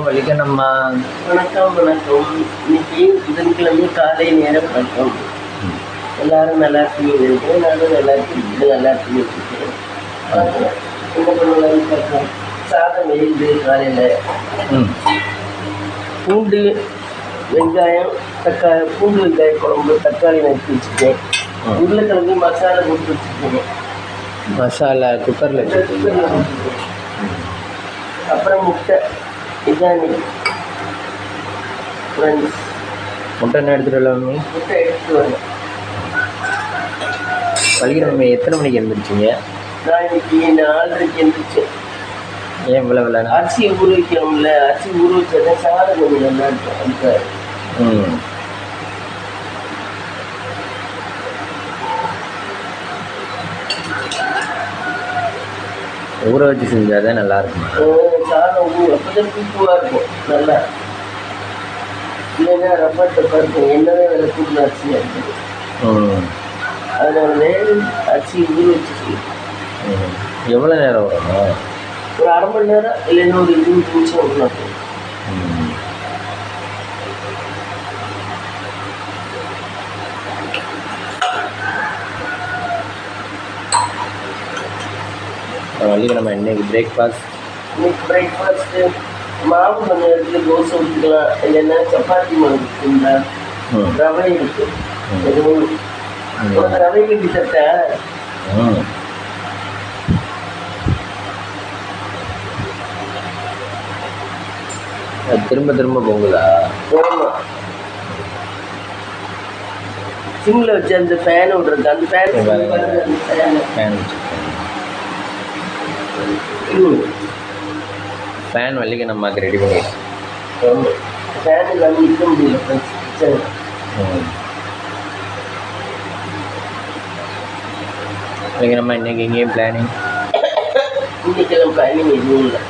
வலிக்க நம்ம வணக்கம் வணக்கம். இன்னைக்கு புதன்கிழமை காலை நேரம் வணக்கம். எல்லாரும் நல்லா இருக்கீங்க, நானும் நல்லா இருக்கேன், நல்லா இருக்கீங்க. என்ன பண்ணலாம்னு பார்க்கலாம். சாதம் வெயில்து காலையில். பூண்டு வெங்காயம் தக்காளி, பூண்டு வெங்காய குழம்பு, தக்காளி நறுக்கி வச்சுருக்கேன். உருளைக்கிழங்கு மசாலா போட்டு வச்சுருக்கேன். மசாலா குக்கரில் வச்சுருக்கேன். அப்புறம் முட்டை. இதுதான் ஃப்ரெண்ட்ஸ். முட்டை என்ன எடுத்துகிட்டு வரலாமே? முட்டை எடுத்துகிட்டு வரேன். வலிக்கிழமை எத்தனை மணிக்கு எழுந்திரிச்சிங்க? நான் இன்னைக்கு 4:30 எழுந்திரிச்சேன். ஏன் இவ்வளோ விளையாட? அரிசியை ஊற வைக்கணும்ல, அரிசி ஊற வச்சா சாதம் கொஞ்சம் நல்லா இருக்கும். அதுக்கு ஊற வச்சு செஞ்சால் தான் நல்லாயிருக்கும். சாதம் அப்போதான் தூக்குவாக இருக்கும் நல்லா. இல்லைன்னா ரப்பர் டப்பாக இருக்கும். என்னதான் வேலை கூட்டின அரிசியாக இருக்குது. அதனால அரிசி ஊற வச்சு எவ்வளோ நேரம் வரும்? ஒரு அரை மணி நேரம், இல்லைன்னா ஒரு 20 நிமிஷம் விடணும். வலிக்கிழமை இன்னைக்கு பிரேக்ஃபாஸ்ட்டு மாவு கொஞ்சம் இருக்குது, தோசை ஊற்றிக்கலாம், இல்லைன்னா சப்பாத்தி மாவு இருக்குங்களா, ரவை இருக்குது. எதுவும் உனக்கு ரவை கட்டி தட்ட திரும்ப திரும்ப பொங்குதா? ஆமாம். சிம்மில் வச்சு அந்த ஃபேன் விட்றது, அந்த ஃபேன் வலிக்கிழமைக்கு ரெடி பண்ணிடுறேன். ஃபேன் இல்லாமல் நிற்க முடியல. வலிக்கிழமை இன்னைக்கு எங்கேயும் பிளானிங்? இன்னைக்கெல்லாம் பிளானிங் எதுவும் இல்லை.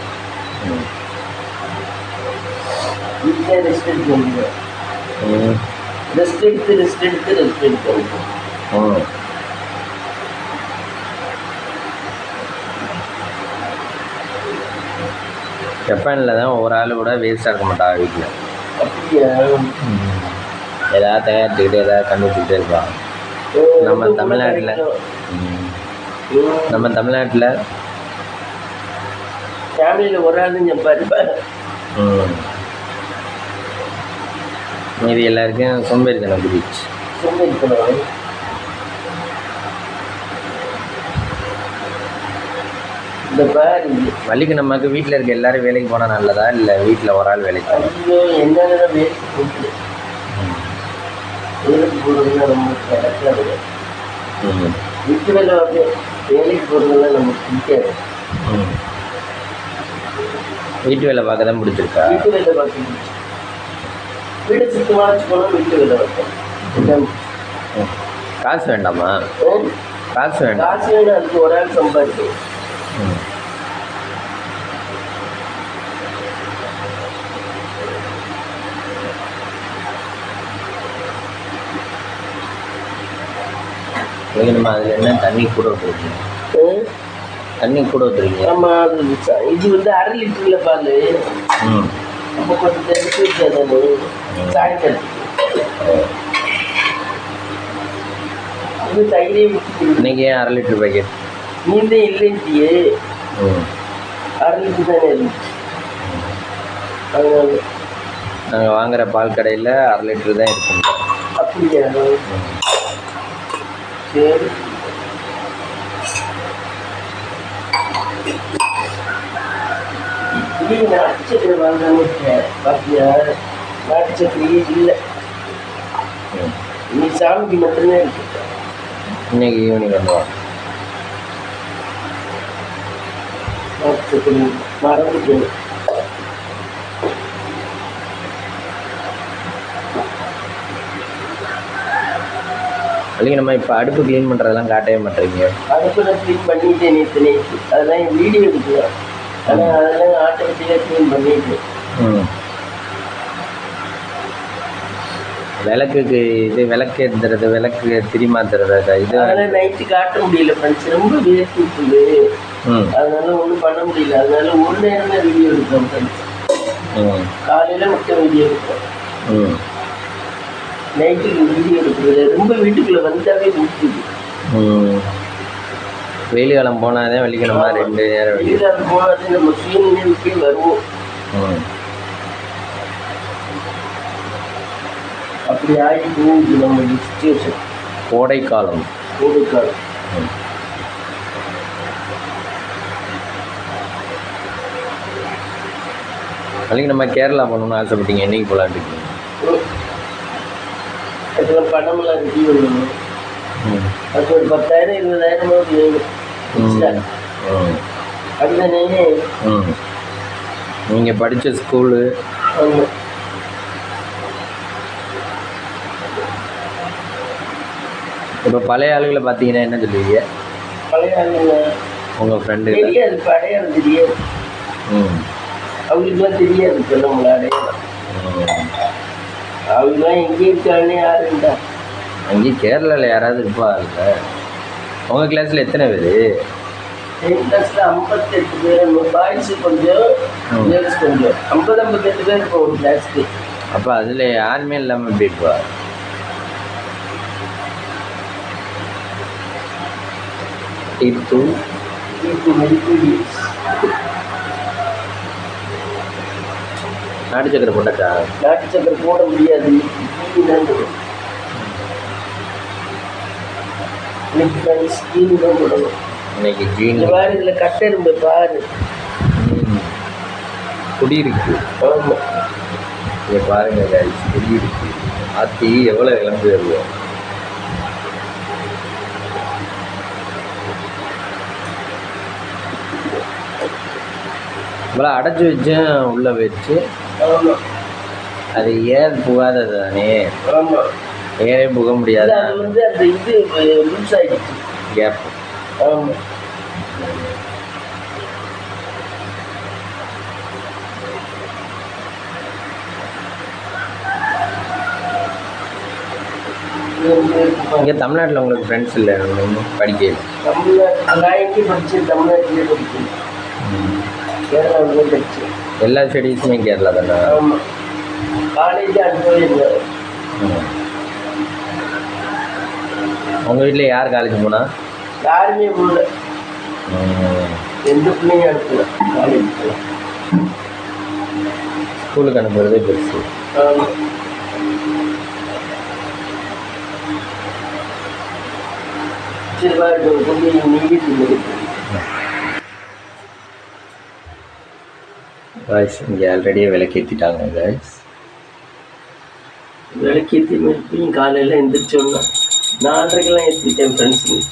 வீட்டில் ரெஸ்ட் எடுக்க முடியும். ரெஸ்ட் எடுத்து ஜப்பானில் தான் ஒரு ஆள் கூட வேஸ்ட்டாக இருக்க மாட்டாங்க வீட்டில். அப்படியா? ஏதாவது தயாரிச்சுக்கிட்டு ஏதாவது கண்டுபிடிச்சிக்கிட்டே இருப்பாங்க. நம்ம தமிழ்நாட்டில் ஃபேமிலியில் ஒரு ஆள் சம்பாதிப்பார். இது எல்லாருக்கும் சோம்பேறித்தனம் பிடிச்சி. இந்த பாரு, வலிக்கிழமைக்கு வீட்டில் இருக்க எல்லாரும் வேலைக்கு போனால் நல்லதா, இல்லை வீட்டில் ஒரு ஆள் வேலைக்கு போகணும்? என்னென்ன வேலைக்கு போட்டு வேலைக்கு போகிறதுனா ரொம்ப கிடைக்காது. வீட்டு வேலை வந்து வேலைக்கு போகிறதுலாம் நமக்கு பிடிக்காது. வீட்டு வேலை பார்க்க தான் பிடிச்சிருக்கா? வீட்டு வேலை பார்க்க வீடு சுத்தமாக வச்சுக்கணும். வீட்டு வேலை வைப்போம். காசு வேண்டாமா? காசு வேண்டாம். காசு வேணும், அதுக்கு ஒரு ஆள் சம்பாதிக்கும். நம்ம அதில் என்ன தண்ணி கூட ஊற்றுறீங்க? தண்ணி கூட ஊற்றுறீங்க? நம்ம இது வந்து 1/2 லிட்டரில் பால். நம்ம கொஞ்சம் எடுத்து வச்சாதானே சாயங்காலம். இது தயிரே ஊற்றி இன்னைக்கு ஏன் 1/2 லிட்டர் பாக்கெட்? நீந்தே இல்லைன்ட்டியே. 1/2 லிட்டர் தானே இருந்துச்சு. அதனால நாங்கள் வாங்குகிற பால் கடையில் 1/2 லிட்டர் தான் இருக்குங்க. அப்படியா? சரி. இப்படி நாட்டு சக்கரை வாங்காம இருக்கேன். பார்த்தியா, நாட்டு சக்கரையே இல்லை. இன்னைக்கு சாமிக்கு மட்டும்தான் இருக்கு. இன்னைக்கு ஈவினிங் வந்துடுவாங்க. நாட்டு சக்கரை மறந்துட்டேன். அல்லைங்க, நம்ம இப்போ அடுப்பு க்ளீன் பண்ணுறதெல்லாம் காட்டவே மாட்டேறீங்க. அடுப்பு நான் க்ளீன் பண்ணிட்டேன் நேற்று. அதெல்லாம் என் வீடியோ எடுக்கலாம். ஆனால் அதெல்லாம் ஆட்டோமேட்டிக்காக க்ளீன் பண்ணிட்டு. விளக்குக்கு இது விளக்கு ஏற்றுறது, விளக்கு திரிமாத்துறது, இது அதெல்லாம் நைட்டு காட்ட முடியல ஃப்ரெண்ட்ஸ். ரொம்ப வேஸ்ட் இருக்குது. அதனால ஒன்றும் பண்ண முடியல. அதனால ஒரு நேரம் தான் வீடியோ எடுக்கிறோம் ஃப்ரெண்ட்ஸ். ம் காலையில் மட்டும் வீடியோ எடுப்போம், ம் நைட்டுக்கு வீடியோ எடுக்கிறது. ரொம்ப வீட்டுக்குள்ளே வந்தாவே முடிச்சுது. ம் வெயில் காலம் போனாதே வெள்ளிக்கிழமை 2 நேரம் வெளியே. வெளியில் போனாலே நம்ம சுயநினைவுக்கே வருவோம். ம் அப்படி ஆகி போகுது நம்ம சுச்சுவேஷன். கோடைக்காலம். கோடைக்காலம். ம் நாளைக்கு நம்ம கேரளா போகணும்னு ஆசைப்பட்டீங்க, என்னைக்கு போகலான்னு இருக்கீங்க? அதில் பணமெல்லாம் ரெடி பண்ணணும். ம் அது ஒரு 10,000 20,000 வேணும். ம் அதுதானே. ம் நீங்கள் படித்த ஸ்கூலு. ஆமாம். இப்போ பழைய ஆளுகளை பார்த்தீங்கன்னா என்ன சொல்லுவீங்க? பழைய ஆளுங்க உங்கள் ஃப்ரெண்டு. தெரியாது, இப்போ அடையாளம் தெரியாது. ம் அவங்களுக்குலாம் தெரியாது இப்போ நம்மளை அடையாளம். அவங்களாம் எங்கே இருக்காங்கன்னு யாருண்டா. அங்கேயும் கேரளாவில் யாராவது இருப்பா இல்லை? உங்கள் கிளாஸில் எத்தனை பேர்? என் கிளாஸில் 58 பேர். பாய்ஸு கொஞ்சம், கேர்ள்ஸ் கொஞ்சம். 58 பேர் இப்போ ஒரு கிளாஸுக்கு. அப்போ அதில் யாருமே இல்லாமல் எப்படி இருப்பா? டீப்பு நாட்டு சக்கரை போட்டாச்சா? நாட்டு சக்கரை போட முடியாது. ஸ்கீம் தான் போடணும். இன்னைக்கு ஜீன் இந்த மாதிரி இதில் கட்டெரும்பு பாரு. குடி இருக்கு. ஆமாம். இதை பாருங்க guys, குடி இருக்கு. ஆத்தி எவ்வளோ கிளம்பி வருவோம். இவ்வளோ அடைச்சி வச்சேன் உள்ளே வச்சு. ஆமாம். அது ஏர் புகாதது தானே. ஆமாம். ஏரே புக முடியாது. அது வந்து அந்த இது லூஸ் ஆகிடுச்சு, கேப். ஆமாம். இங்கே தமிழ்நாட்டில் உங்களுக்கு ஃப்ரெண்ட்ஸ் இல்லை படிக்க? தமிழ்நாட்டில் நான் எங்கே படித்தேன்? தமிழ்நாட்டிலே படித்தேன். கேரளாவிலே படித்தேன். எல்லா ஸ்டடீஸுமே கேரளா தானே? ஆமாம். காலேஜ் அனுப்பவே இல்லை. உங்கள் வீட்டில் யார் காலேஜ் போனா? யாருமே போகல. எந்த பிள்ளைங்க அனுப்பல காலேஜுக்கு. ஸ்கூலுக்கு அனுப்புறதே பெருசு. ஆமாம். சரி பாரு, கொண்டு நீங்க காய்ஸ் இங்கே ஆல்ரெடியே விளக்கேற்றிட்டாங்க காய்ஸ். விளக்கேற்றி எப்பயும் காலையில் எழுந்திரிச்சோன்னா 4:30க்கெல்லாம் ஏற்றிட்டேன் ஃப்ரெண்ட்ஸுங்க.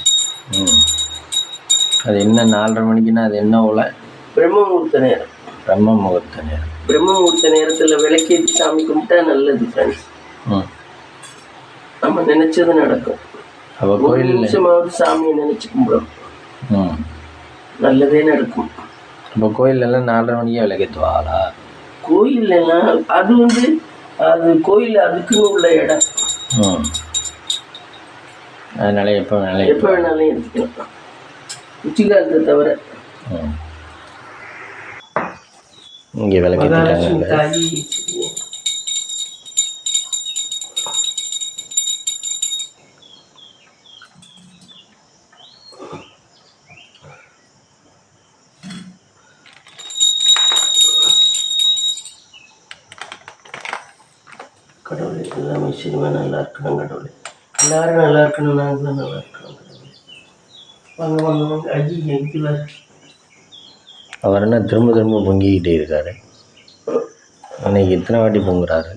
அது என்ன 4:30 மணிக்குன்னா அது என்ன ஓலை? பிரம்ம முகூர்த்த நேரம். பிரம்ம முகூர்த்த நேரம். பிரம்ம முகூர்த்த நேரத்தில் விளக்கேற்றி சாமி கும்பிட்டா நல்லது ஃப்ரெண்ட்ஸ். நம்ம நினச்சது நடக்கும். அப்போ கோயில் நிமிஷமாவது சாமியை நினச்சி கும்பிடும், நல்லதே நடக்கும். இப்போ கோயிலெல்லாம் 4:30 மணிக்கே விளக்கேற்றுவாங்களா? கோயிலெல்லாம் அது வந்து அது கோயில் அதுக்குன்னு உள்ள இடம். அதனால எப்போ வேணாலும் எடுத்துக்கலாம், உச்சிகாலத்தை தவிர. இங்கே விளக்கேற்றிட்டாங்க. கடவுளே, எல்லாமே சினிமா நல்லா இருக்கணும் கடவுளே. எல்லாரும் நல்லா இருக்கணும், நாங்களும் நல்லா இருக்கணும் கடவுளே. வாங்க வாங்க வாங்க. அஜி எங்கில் அவர் என்ன திரும்ப திரும்ப பொங்கிக்கிட்டே இருக்காரு? அன்னைக்கு எத்தனை வாட்டி பொங்குறாரு?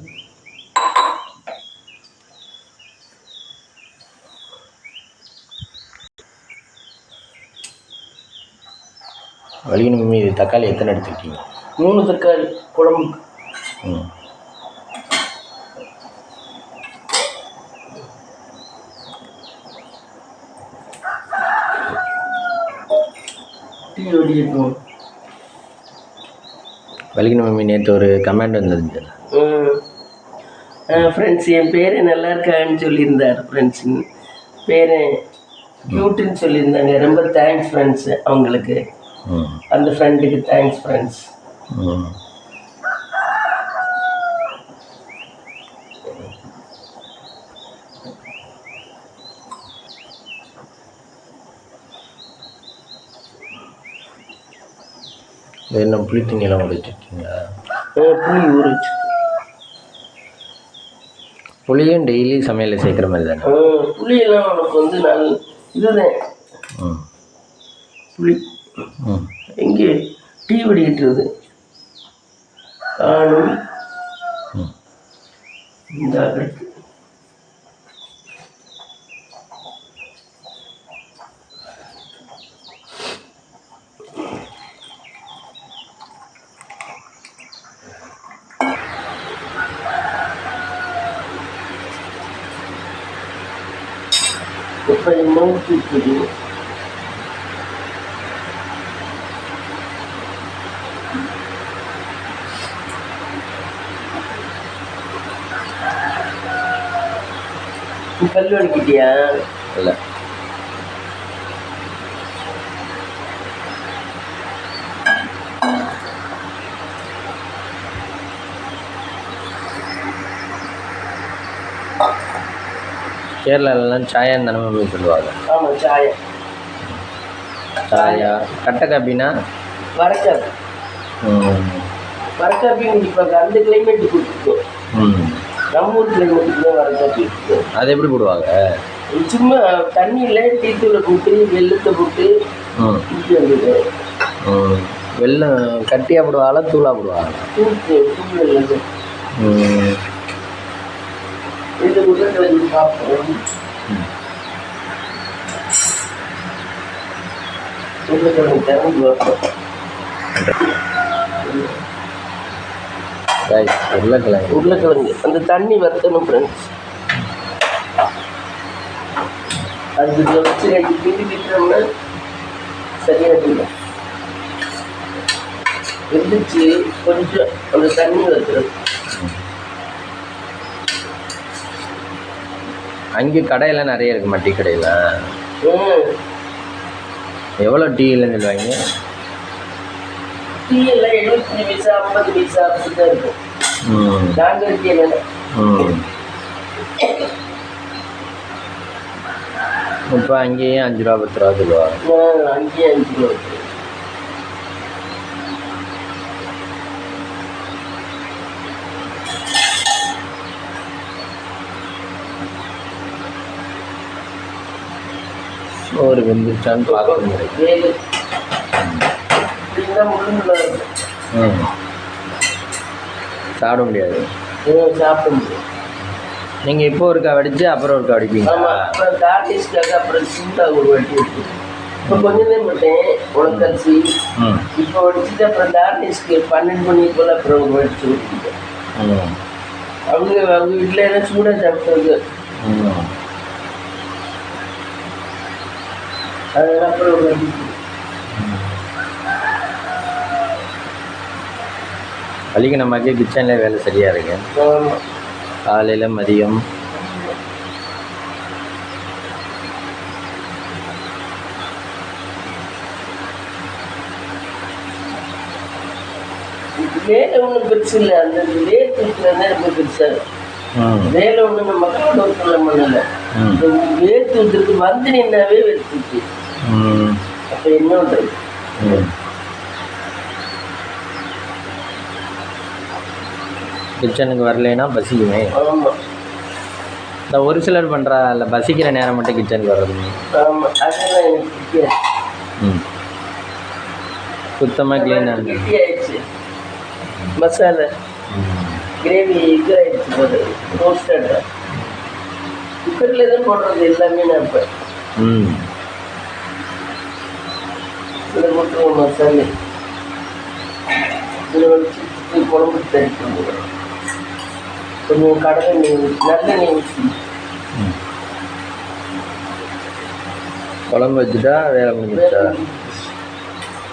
வலிக்கணும். இது தக்காளி எத்தனை எடுத்துக்கிட்டீங்க? 3 தக்காளி குழம்புக்கு. டீ ஓடிக்கும். வலிக்கணும் மம்மி, நேற்று ஒரு கமெண்ட் வந்துருந்துச்சு. ஃப்ரெண்ட்ஸ், என் பேர் நல்லா இருக்கான்னு சொல்லியிருந்தார். ஃப்ரெண்ட்ஸ் பேர் க்யூட்டுன்னு சொல்லியிருந்தாங்க. ரொம்ப தேங்க்ஸ் ஃப்ரெண்ட்ஸு. அவங்களுக்கு அந்த ஃப்ரெண்டுக்கு தேங்க்ஸ் ஃப்ரெண்ட்ஸ். என்ன புளி தண்ணியெல்லாம் உடைச்சிருக்கீங்களா? புளி ஊற வச்சு. புளியும் டெய்லி சமையலில் சேர்க்குற மாதிரி தானே? புளியெல்லாம் உனக்கு வந்து இதுதான் புளி. எங்கே டீ வடிக்கிட்டுருது காணும் இந்த அடுத்து இப்போ நோக்கி இருக்குது. கல் வடிக்கிட்டியா? இல்லை. கேரளாலலாம் சாயான்னு தானே போய் சொல்லுவாங்க. ஆமாம், சாயா. சாயா கட்டை காப்பினா வரக்காப்பி. வரக்காப்பி குடிப்பாங்க. அந்த கிளைமேட்டு குடிப்போம். நம்ம ஊர் கிளைமேட்டுக்கு தான் வரக்காப்பி இருக்கும். அது எப்படி போடுவாங்க? சும்மா தண்ணியில் டீத்தூளை போட்டு வெள்ளத்தை போட்டு குடிச்சு வந்துட்டு. வெள்ளம் கட்டியாக போடுவாங்களா தூளாக போடுவாங்க? தூள் வெள்ளது. இது உருளைக்கிழங்கு சாப்பிடுவோம். உருளைக்கிழங்கு திறந்து வைப்போம். உருளைக்கிழங்கு அந்த தண்ணி வத்தணும் ஃப்ரெண்ட்ஸ். அது வச்சு 2 கிண்டி விட்டுறோம்னா சரியாக இல்லை. வெந்துச்சு கொஞ்சம் அந்த தண்ணி வத்துறது. அங்கே கடையெல்லாம் நிறைய இருக்குமா? டீ கடையில் எவ்வளோ டீலாம் சொல்லுவாங்க? டீ எல்லாம் 75 பைசா 50 பைசா அப்படி தான் இருக்கும். நாங்கள் இருக்கேன். இப்போ அங்கேயும் 5 ரூபா 10 ரூபா சொல்லுவாங்க. அங்கேயும் 5 ரூபா. ஒரு வெந்துச்சான்னு பார்க்க முடியாது. சாப்பிட முடியாது. சாப்பிட முடியாது. நீங்கள் இப்போ ஒருக்கா வடிச்சு அப்புறம் ஒருக்கா வடிப்பீங்க? ஆமாம். அப்புறம் தாட்டிஸ்க்காக அப்புறம் சூடாக ஒரு வட்டி வச்சு இப்போ கொஞ்சம் தான் போட்டேன் உலக்கரிசி. இப்போ வடிச்சுட்டு அப்புறம் தாட்டிஸ்க்கு 12 மணி போல் அப்புறம் ஒரு வடிச்சு விட்டுட்டேன். அவங்க வீட்டில் என்ன சூடாக சாப்பிட்டது. அதெல்லாம் அப்புறம் ஒரு வட்டி. அன்றைக்கி நமக்கு கிச்சனில் வேலை சரியாக இருக்கு. காலையில் மதியம் வேலை ஒன்றும் பெருசு இல்லை. அந்த வேர்த்து ஊற்றுறது ரொம்ப பெருசாக. வேலை ஒன்றும் நம்ம மக்களோட ஒன்றும் பண்ணலை. வேர்த்து ஊற்றுறது வந்து நின்னாவே வேர்த்து. அப்போ என்ன பண்ணுறது? கிச்சனுக்கு வரலைன்னா பசிக்குமே. ஆமாம். இந்த ஒரு சிலர் பண்ணுறா இல்லை பசிக்கிற நேரம் மட்டும் கிச்சனுக்கு வர்றது. ஆமாம், அதெல்லாம் எனக்கு பிடிக்காது. சுத்தமாக க்ளீனாக கெட்டி ஆயிடுச்சு. மசாலா கிரேவி இது ஆயிடுச்சு. போது ரோஸ்டட் குக்கரில் தான் போடுறது எல்லாமே. நான் இப்போ இதில் போட்டுருவோம் மசாலா. இதில் வச்சு குழம்பு தயாரி பண்ணுவோம். கொஞ்சம் கடலை நெய் நல்லெண்ணெய் ஊற்றி குழம்பு வச்சுட்டா வேலை முடிஞ்சுட்டா.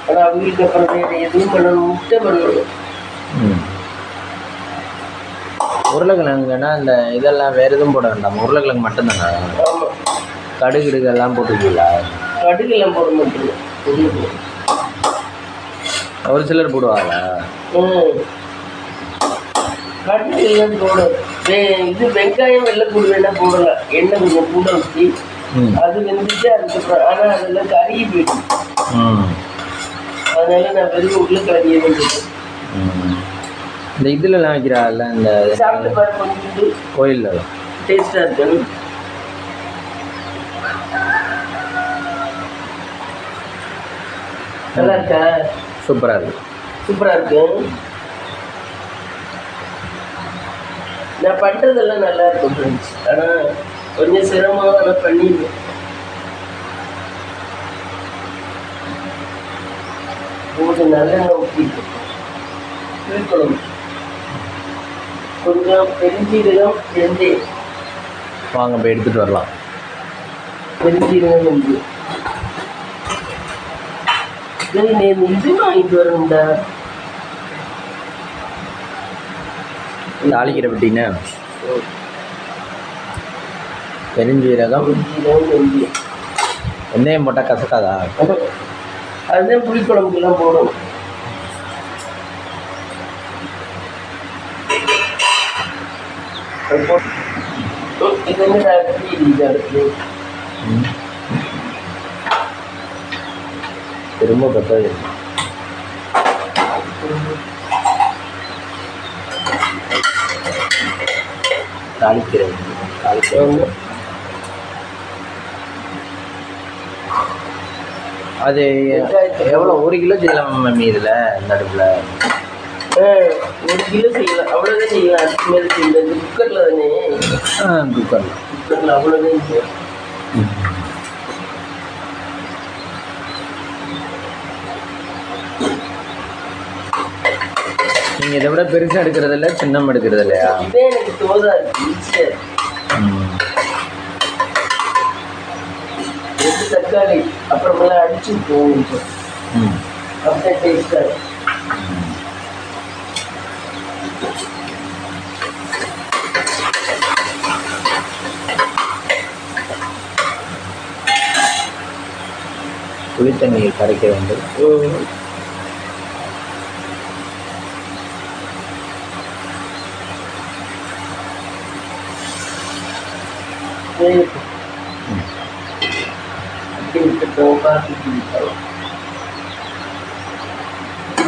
ஆனால் அவங்களுக்கு அப்புறம் வேறு எதுவும் பண்ணணும். முட்டை பண்ணணும். உருளைக்கிழங்குன்னா இந்த இதெல்லாம் வேறு எதுவும் போட வேண்டாம். உருளைக்கிழங்கு மட்டும்தானே? ஆமாம். கடுகுடுகெல்லாம் போட்டுருக்கீங்களா? கடுகுலாம் போட மாட்டேங்க. ஒரு சிலர் போடுவாங்களா? கடுகுலாம் போட. இது வெங்காயம் வெள்ளைப்பூடு வேணால் போடலாம். எண்ணெய் கொஞ்சம் கூட ஊற்றி அது வெந்துட்டு அதுக்கப்புறம். ஆனால் அதெல்லாம் கருகி போயிடும். அதனால நான் வெறும் உருளைக்கிழங்கையே வேண்டியிருக்கேன். இந்த இதுலலாம் வைக்கிறாள்ல இந்த சாப்பிட்டு பாரு கொஞ்சம் கோயிலில் டேஸ்டாக இருக்கு. நல்லா இருக்கா? சூப்பராக இருக்கு. சூப்பராக இருக்கு. நான் பண்ணுறதெல்லாம் நல்லா இருக்கும் ஃப்ரெண்ட்ஸ். ஆனால் கொஞ்சம் சிரமமாக ஆனால் பண்ணிடுவேன். கொஞ்சம் நல்லெண்ணெய் ஊற்றிட்டு புளிக்குழம்பு கொஞ்சம் பெருஞ்சீரகம் வெந்தயம். வாங்க போய் எடுத்துகிட்டு வரலாம். பெருஞ்சீரகம் வெந்தயம் இது வாங்கிட்டு வரணும்டா. தாளிக்கிற பட்டினா பெருஞ்சீரகம் வெந்தயம் வெந்தயம் போட்டால் கசக்காதா? அதுதான் புளிக்குழம்புக்கெல்லாம் போடும். இது என்ன அடுத்து திரும்ப பத்தாது. தாளிக்கிறேன். அது எவ்வளோ? 1 கிலோ செய்யலாம் மம்மி இதில் இந்த அடுப்பில்? 1 கிலோ செய்யலாம். அவ்வளோதான் செய்யலாம். அதுக்கு மேலே செய்யலாம். இது குக்கரில் தானே? குக்கரில் அவ்வளோதான் செய்யலாம். நீங்கள் இதை விட பெருசாக எடுக்கிறது இல்லை, சின்னம் எடுக்கிறது இல்லையா? இதே எனக்கு தோதா இருக்கு. ஈஸியாக தக்காளி அப்புறமெல்லாம் அடிச்சு போகும். அப்படியே டேஸ்டாக புளித்தண்ணியை கரைக்க வேண்டும்.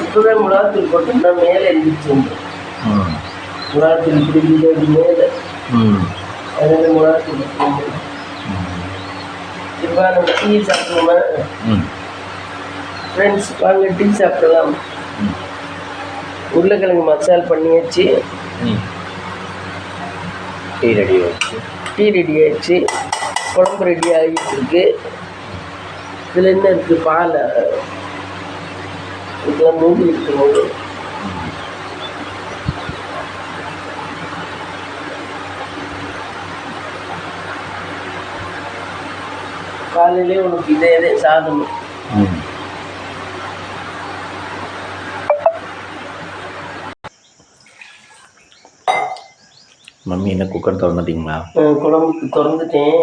இப்பவே மிளகாத்தூள் போட்டோம்னா மேலே எழுந்திரிச்சு மிளகாத்தூள் பிடிக்கிறது மேலே. அதனால மிளகாத்தூள் இப்போ நம்ம டீ சாப்பிடணுமா ஃப்ரெண்ட்ஸ்? வாங்க டீ சாப்பிடலாம். உருளைக்கிழங்கு மசால் பண்ணியாச்சு. டீ ரெடி ஆயிடுச்சு. குழம்பு ரெடி ஆகிட்டு இருக்கு. இதில் என்ன இருக்குது? பால் இதெல்லாம் மூடி இருக்குது. காலையிலே உனக்கு இதே சாதம். மம்மி என்ன குக்கர் திறந்துட்டீங்களா? குழம்புக்கு திறந்துட்டேன்.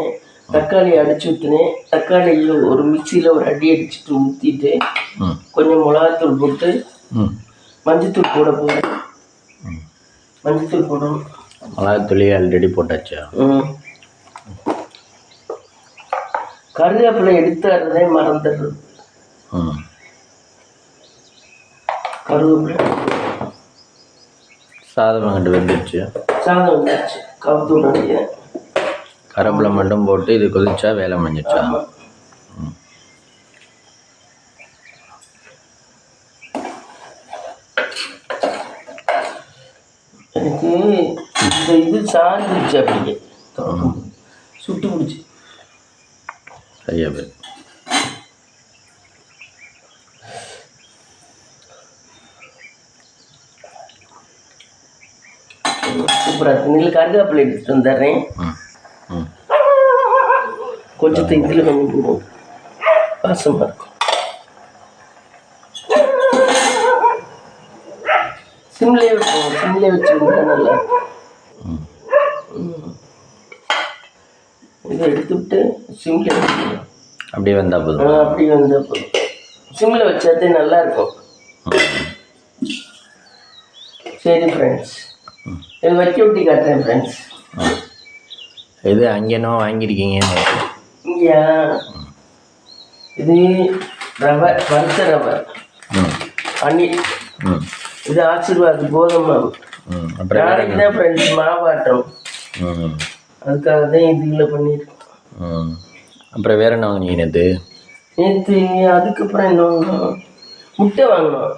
தக்காளி அடிச்சு ஊற்றினேன். தக்காளியில் ஒரு மிக்சியில் ஒரு அடி அடிச்சுட்டு ஊற்றிட்டு கொஞ்சம் மிளகாத்தூள் போட்டு மஞ்சத்தூள் போட போகிறேன். மஞ்சத்தூள் போடணும். மிளகாத்தூளி ஆல்ரெடி போட்டாச்சா? கருவேப்பிலை எடுத்துறதே மறந்துடுறது. கருவேப்பிலை சாதம் அங்கிட்டு வெந்துடுச்சு. சாதம் வந்துடுச்சு. கவுத்தூள் அடிக்கிறேன். கருவேப்பிலை மட்டும் போட்டு இது கொதிச்சா வேலை முடிஞ்சிடுச்சா? எனக்கு இந்த இது சார்ந்துச்சு. அப்படியே சுட்டு பிடிச்சி சரியா போய் சூப்பராக இருக்கு. நீங்கள் கருவேப்பிலை எடுத்துட்டு வந்துடுறேன். கொஞ்சத்தை இதில் கொஞ்சம் போடுவோம். வாசமாக இருக்கும். சிம்லேயே வைப்போம். சிம்லேயே வச்சுருந்தா நல்லா இதை எடுத்துவிட்டு சிம்லேயே வச்சுருவோம். அப்படியே வந்தால் போதும். அப்படியே வந்தால் போதும். சிம்மில் வச்சாதே நல்லா இருக்கும். சரி ஃப்ரெண்ட்ஸ், இது வைக்க விட்டி காட்டுறேன் ஃப்ரெண்ட்ஸ். இது அங்கேனோ வாங்கியிருக்கீங்க? இங்கேயா? இது ரவை, வறுத்த ரவை. அன்னி. இது ஆசீர்வாத் கோதுமை மாவு. நாளைக்கு தான் ஃப்ரெண்ட்ஸ் மாவாட்டம். அதுக்காக தான் இதில் பண்ணியிருக்கோம். அப்புறம் வேற என்ன வாங்கினீங்க நேற்று? அதுக்கப்புறம் என்ன வாங்கினோம்? முட்டை வாங்கினோம்.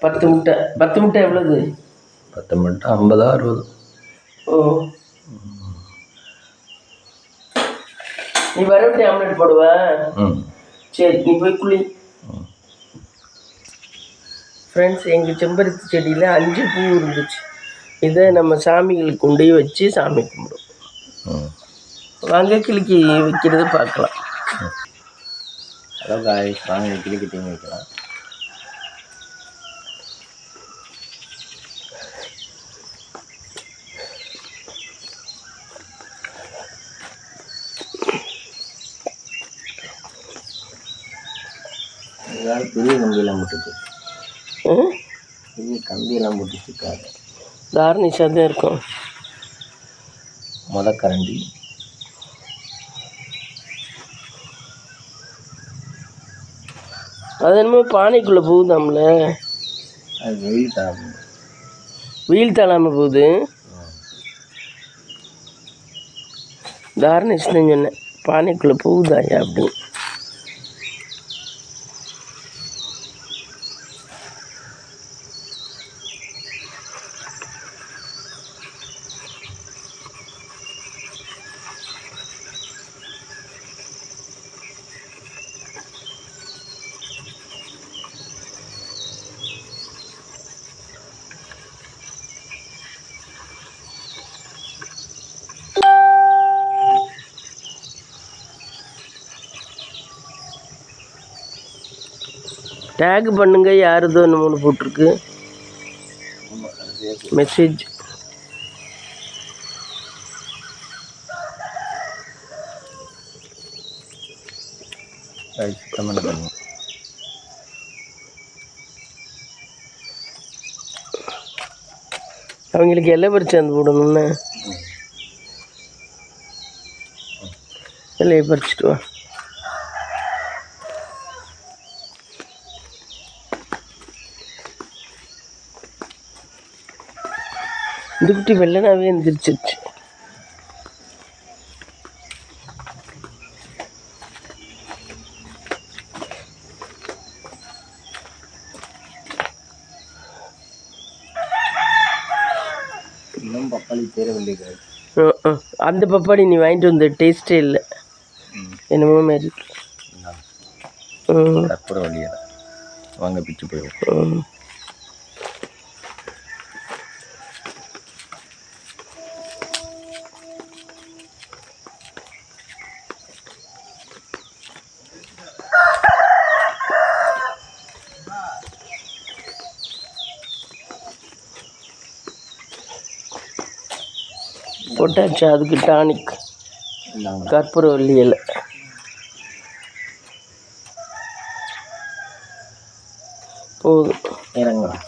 10 முட்டை. 10 முட்டை எவ்வளவு? 10 முட்டை 50 60. ஓ, நீ வரவிட்டு ஆம்லெட் போடுவ. சரி, நீ போய் குளி. ஃப்ரெண்ட்ஸ், எங்கள் செம்பருத்தி செடியில் 5 பூ இருந்துச்சு. இதை நம்ம சாமிகளுக்கு கொண்டு வச்சு சாமி கும்பிடுவோம். வாங்க கிளிக்கு வைக்கிறது பார்க்கலாம். ஹலோ காய்ஸ், வாங்க கிளிக்கு தீங்க வைக்கலாம். பெரிய கம்பியெல்லாம் போட்டுச்சு. பெரிய கம்பியெல்லாம் போட்டுச்சுக்காரு. தார்னிஷாக தான் இருக்கும். கரண்டி அது என்னமோ பானைக்குள்ளே போகுதாம்ல. அது வெயில் தாழாமல் வெயில் தாழாமல் போகுது. தார்னிஷ் தான் சொன்னேன், பானைக்குள்ளே போகுதாயா அப்படின்னு. டேக் பண்ணுங்க, யாருதோ என்னமோ போட்டிருக்கு மெசேஜ். அவங்களுக்கு எல்லாம் பறிச்சு போடணும்னு எல்லையை பறிச்சுட்டு வா. இந்த குட்டி வெள்ளனாவே எந்திரிச்சிருச்சு. இன்னும் பப்பாளி தேர வேண்டியது. அந்த பப்பாளி நீ வாங்கிட்டு வந்த டேஸ்ட்டே இல்லை, என்னமோ மாதிரி. கற்பூர வழியா வாங்க பிச்சு போயிடும். போட்டாச்சு. அதுக்கு டானிக் கற்பூரவல்லி இலை. போதும், இறங்கலாம்.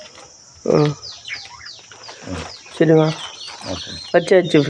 சரி வா, வச்சாச்சு.